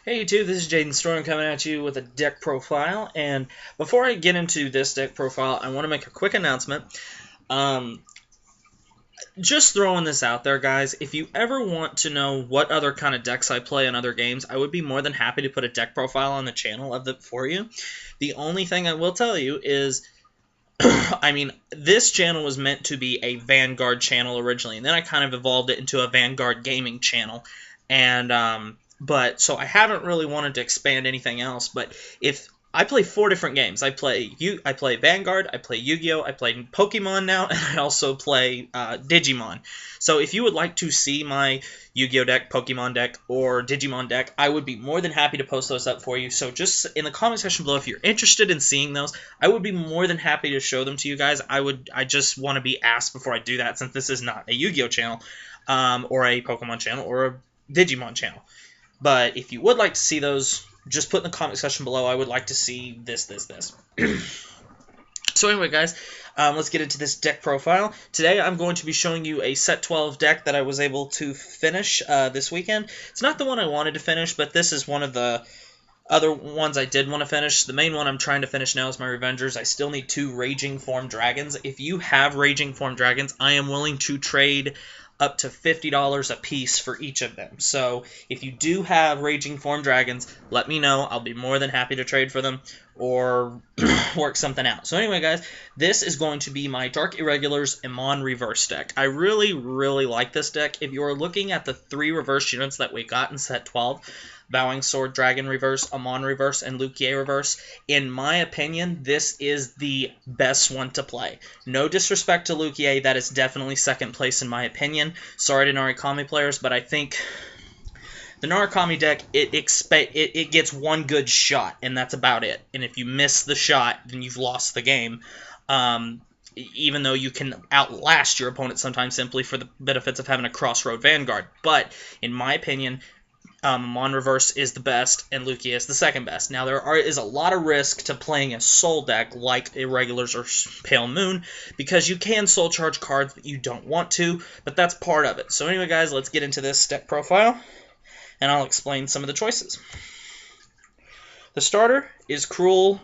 Hey YouTube, this is Jaden Storm coming at you with a deck profile, and before I get into this deck profile, I want to make a quick announcement. Um, just throwing this out there, guys, if you ever want to know what other kind of decks I play in other games, I would be more than happy to put a deck profile on the channel of it for you. The only thing I will tell you is, this channel was meant to be a Vanguard channel originally, and then I kind of evolved it into a Vanguard gaming channel, and but so I haven't really wanted to expand anything else. But if I play 4 different games, I play Vanguard, I play Yu-Gi-Oh, I play Pokemon now, and I also play Digimon. So if you would like to see my Yu-Gi-Oh deck, Pokemon deck, or Digimon deck, I would be more than happy to post those up for you. So just in the comment section below, if you're interested in seeing those, I would be more than happy to show them to you guys. I just want to be asked before I do that, since this is not a Yu-Gi-Oh channel, or a Pokemon channel, or a Digimon channel. But if you would like to see those, just put in the comment section below, I would like to see this. So anyway, guys, let's get into this deck profile. Today I'm going to be showing you a set 12 deck that I was able to finish this weekend. It's not the one I wanted to finish, but this is one of the other ones I did want to finish. The main one I'm trying to finish now is my Revengers. I still need 2 Raging Form Dragons. If you have Raging Form Dragons, I am willing to trade up to $50 a piece for each of them. So if you do have Raging Form Dragons, let me know. I'll be more than happy to trade for them or work something out. So anyway, guys, this is going to be my Dark Irregulars AmonReverse deck. I really like this deck. If you are looking at the 3 reverse units that we got in set 12, Bowing Sword Dragon Reverse, AmonReverse, and Lukier Reverse, in my opinion, this is the best one to play. No disrespect to Lukier, that is definitely second place in my opinion. Sorry to Narukami players, but I think the Narukami deck, it gets one good shot, and that's about it. And if you miss the shot, then you've lost the game. Even though you can outlast your opponent sometimes simply for the benefits of having a Crossroad Vanguard. But, in my opinion, AmonReverse is the best, and Lukia is the second best. Now, there is a lot of risk to playing a Soul deck like Irregulars or Pale Moon, because you can Soul Charge cards that you don't want to, but that's part of it. So anyway, guys, let's get into this deck profile, and I'll explain some of the choices. The starter is Greedy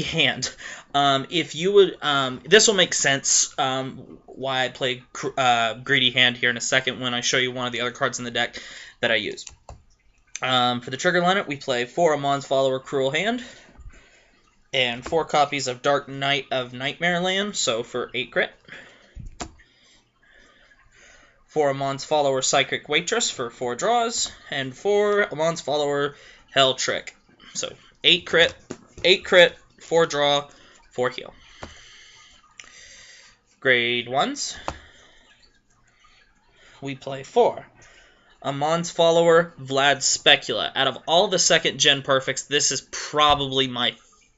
Hand. If you would, this will make sense why I play Greedy Hand here in a second when I show you one of the other cards in the deck that I use. For the trigger lineup, we play 4 Amon's Follower Cruel Hand and 4 copies of Dark Knight of Nightmare Land, so for 8 crit. 4 Amon's Follower Psychic Waitress for 4 draws, and 4 Amon's Follower Hell Trick. So 8 crit, 4 draw, 4 heal. Grade 1s, we play 4 Amon's Follower Vlad Specula. Out of all the 2nd gen perfects, this is probably my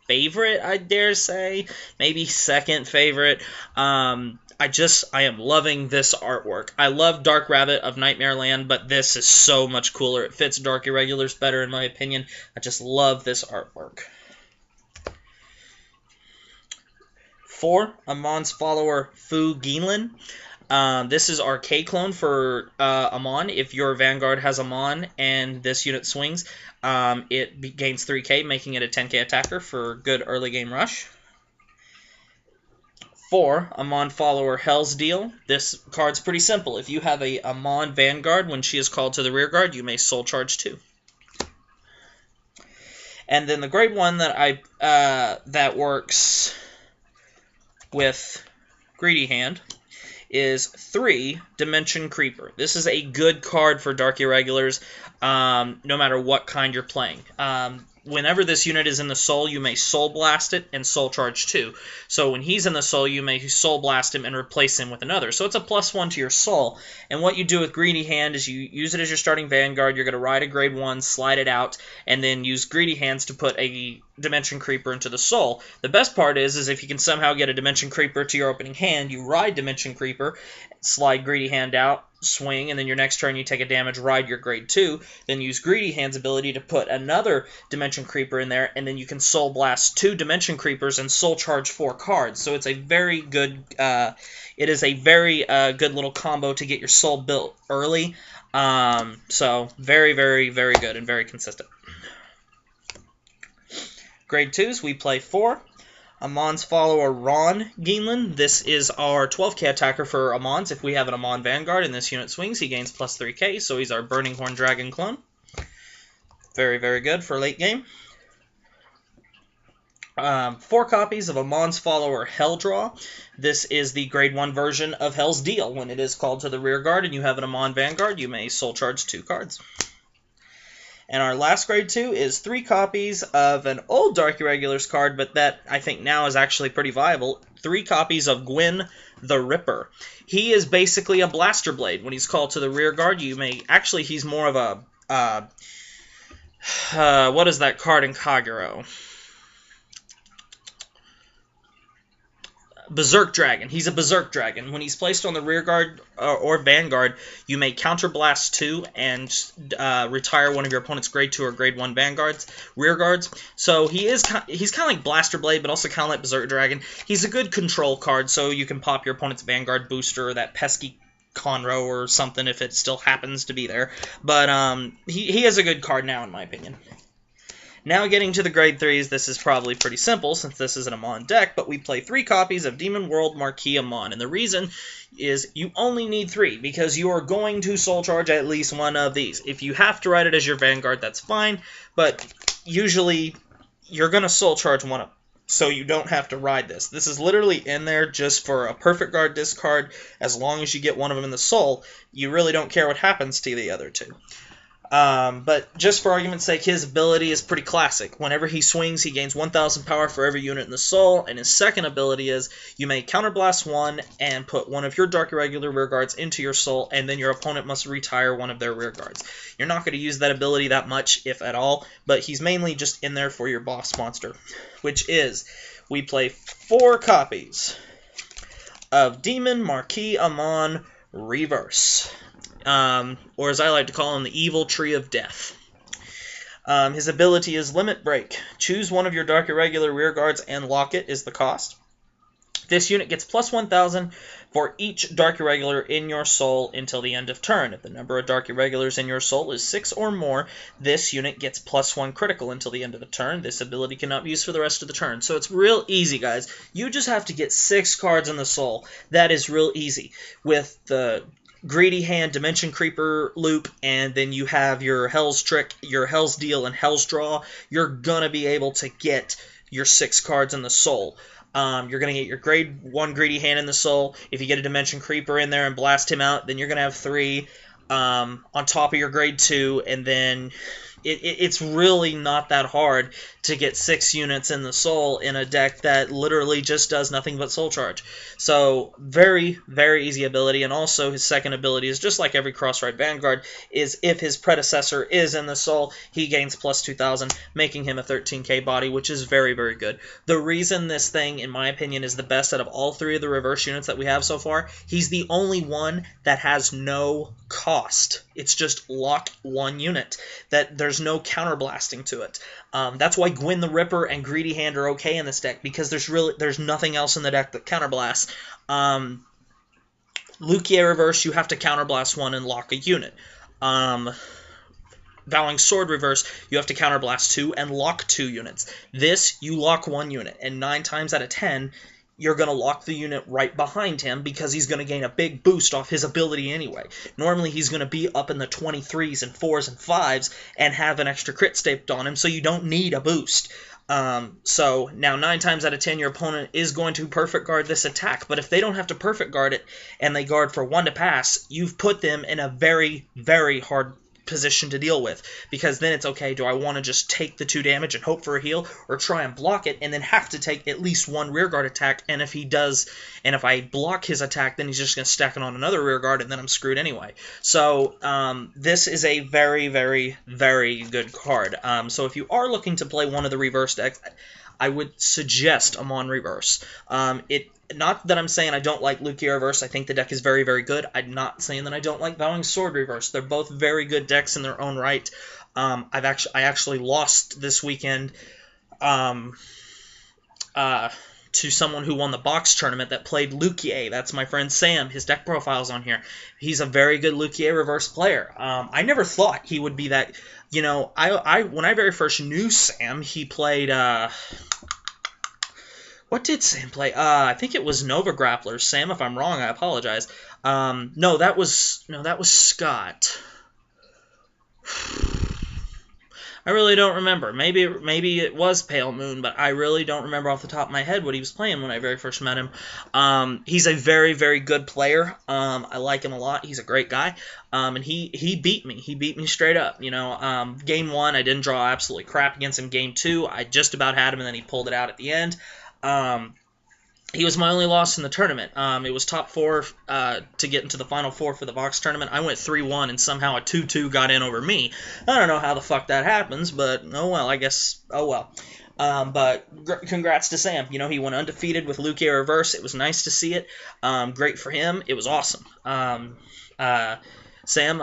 favorite, I dare say. Maybe 2nd favorite. I am loving this artwork. I love Dark Rabbit of Nightmare Land, but this is so much cooler. It fits Dark Irregulars better, in my opinion. I just love this artwork. 4 Amon's Follower Fu Geenlin. This is our K-clone for Amon. If your Vanguard has Amon and this unit swings, it gains 3k, making it a 10k attacker for good early game rush. 4 Amon Follower Hell's Deal. This card's pretty simple. If you have a Amon Vanguard, when she is called to the rear guard, you may Soul Charge 2. And then the grade 1 that that works with Greedy Hand is 3 Dimension Creeper. This is a good card for Dark Irregulars, no matter what kind you're playing. Whenever this unit is in the Soul, you may Soul Blast it and Soul Charge 2. So when he's in the Soul, you may Soul Blast him and replace him with another. So it's a +1 to your Soul. And what you do with Greedy Hand is you use it as your starting Vanguard. You're going to ride a grade 1, slide it out, and then use Greedy Hands to put a Dimension Creeper into the Soul. The best part is if you can somehow get a Dimension Creeper to your opening hand, you ride Dimension Creeper, slide Greedy Hand out, swing, and then your next turn you take a damage, ride your grade 2, then use Greedy Hand's ability to put another Dimension Creeper in there, and then you can Soul Blast 2 Dimension Creepers and Soul Charge 4 cards. So it's a very good, good little combo to get your Soul built early. So very, very, very good and very consistent. Grade 2s, we play 4. Amon's follower, Ron Geenland. This is our 12k attacker for Amon's. If we have an Amon Vanguard and this unit swings, he gains plus 3k, so he's our Burning Horn Dragon clone. Very, very good for late game. 4 copies of Amon's follower, Helldraw. This is the grade 1 version of Hell's Deal. When it is called to the rear guard and you have an Amon Vanguard, you may soul charge 2 cards. And our last grade 2 is 3 copies of an old Dark Irregulars card, but that I think now is actually pretty viable. 3 copies of Gwyn the Ripper. He is basically a Blaster Blade. When he's called to the rear guard, you may... Actually, he's more of a... what is that card in Kagero? Berserk Dragon. He's a Berserk Dragon. When he's placed on the rear guard or vanguard, you may counterblast 2 and retire one of your opponent's grade 2 or grade 1 vanguards, rear guards. So he's kind of like Blaster Blade, but also kind of like Berserk Dragon. He's a good control card, so you can pop your opponent's vanguard booster or that pesky Conroe or something if it still happens to be there. But he is a good card now, in my opinion. Now getting to the grade 3s, this is probably pretty simple since this is an Amon deck, but we play 3 copies of Demon World Marquis Amon, and the reason is you only need 3 because you are going to soul charge at least one of these. If you have to write it as your Vanguard, that's fine, but usually you're going to soul charge one of them, so you don't have to ride this. This is literally in there just for a perfect guard discard. As long as you get one of them in the soul, you really don't care what happens to the other 2. But just for argument's sake, his ability is pretty classic. Whenever he swings, he gains 1,000 power for every unit in the soul, and his second ability is you may counterblast 1 and put one of your Dark Irregular rear guards into your soul, and then your opponent must retire one of their rear guards. You're not going to use that ability that much, if at all, but he's mainly just in there for your boss monster, which is we play 4 copies of Demon Marquis Amon Reverse. Or as I like to call him, the Evil Tree of Death. His ability is Limit Break. Choose one of your Dark Irregular rear guards and lock it is the cost. This unit gets plus 1,000 for each Dark Irregular in your soul until the end of turn. If the number of Dark Irregulars in your soul is 6 or more, this unit gets plus 1 critical until the end of the turn. This ability cannot be used for the rest of the turn. So it's real easy, guys. You just have to get 6 cards in the soul. That is real easy. With the Greedy Hand, Dimension Creeper loop, and then you have your Hell's Trick, your Hell's Deal, and Hell's Draw, you're going to be able to get your 6 cards in the soul. You're going to get your grade 1 Greedy Hand in the soul. If you get a Dimension Creeper in there and blast him out, then you're going to have 3 on top of your grade 2, and then it's really not that hard to get 6 units in the soul in a deck that literally just does nothing but soul charge. So very, very easy ability, and also his second ability is just like every Crossride Vanguard, is if his predecessor is in the soul, he gains plus 2,000, making him a 13k body, which is very, very good. The reason this thing, in my opinion, is the best out of all 3 of the reverse units that we have so far, he's the only one that has no cost. It's just lock 1 unit. That there's no counterblasting to it. That's why Gwyn the Ripper and Greedy Hand are okay in this deck, because there's nothing else in the deck that counterblasts. Lukia Reverse, you have to counterblast 1 and lock a unit. Vowing Sword Reverse, you have to counterblast 2 and lock 2 units. This, you lock 1 unit, and 9 times out of 10, you're going to lock the unit right behind him because he's going to gain a big boost off his ability anyway. Normally, he's going to be up in the 23s and 4s and 5s and have an extra crit stacked on him, so you don't need a boost. So now 9 times out of 10, your opponent is going to perfect guard this attack, but if they don't have to perfect guard it and they guard for 1 to pass, you've put them in a very, very hard position to deal with, because then it's okay, do I want to just take the 2 damage and hope for a heal, or try and block it and then have to take at least 1 rearguard attack, and if he does, and if I block his attack, then he's just going to stack it on another rearguard and then I'm screwed anyway. So this is a very, very, very good card. So if you are looking to play one of the reverse decks, I would suggest AmonReverse. Not that I'm saying I don't like Lukia Reverse. I think the deck is very, very good. I'm not saying that I don't like Vowing Sword Reverse. They're both very good decks in their own right. I actually lost this weekend to to someone who won the box tournament that played Lukier. That's my friend Sam. His deck profile's on here. He's a very good Lukier reverse player. I never thought he would be that. You know, when I very first knew Sam, he played. What did Sam play? I think it was Nova Grappler. Sam, if I'm wrong, I apologize. No, that was Scott. I really don't remember. Maybe it was Pale Moon, but I really don't remember off the top of my head what he was playing when I very first met him. He's a very, very good player. I like him a lot. He's a great guy. And he beat me. He beat me straight up. You know, game 1, I didn't draw absolutely crap against him. Game 2, I just about had him, and then he pulled it out at the end. He was my only loss in the tournament. It was top 4 to get into the final 4 for the box tournament. I went 3-1, and somehow a 2-2 got in over me. I don't know how the fuck that happens, but oh well, I guess, oh well. But congrats to Sam. You know, he went undefeated with Lukier Reverse. It was nice to see it. Great for him. It was awesome. Sam,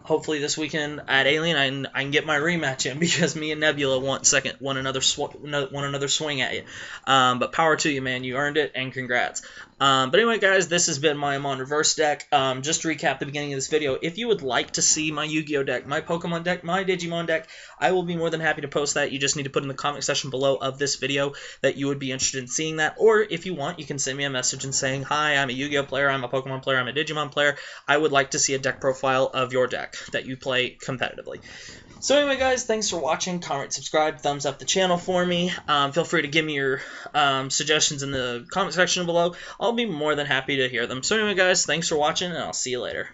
hopefully this weekend at Alien I can get my rematch in, because me and Nebula want another swing at you. But power to you, man. You earned it, and congrats. But anyway, guys, this has been my AmonReverse deck. Just to recap the beginning of this video, if you would like to see my Yu-Gi-Oh deck, my Pokemon deck, my Digimon deck, I will be more than happy to post that. You just need to put in the comment section below of this video that you would be interested in seeing that. Or if you want, you can send me a message and saying, hi, I'm a Yu-Gi-Oh player, I'm a Pokemon player, I'm a Digimon player. I would like to see a deck profile of your deck that you play competitively. So anyway, guys, thanks for watching. Comment, subscribe, thumbs up the channel for me. Feel free to give me your suggestions in the comment section below. I'll be more than happy to hear them. So anyway, guys, thanks for watching, and I'll see you later.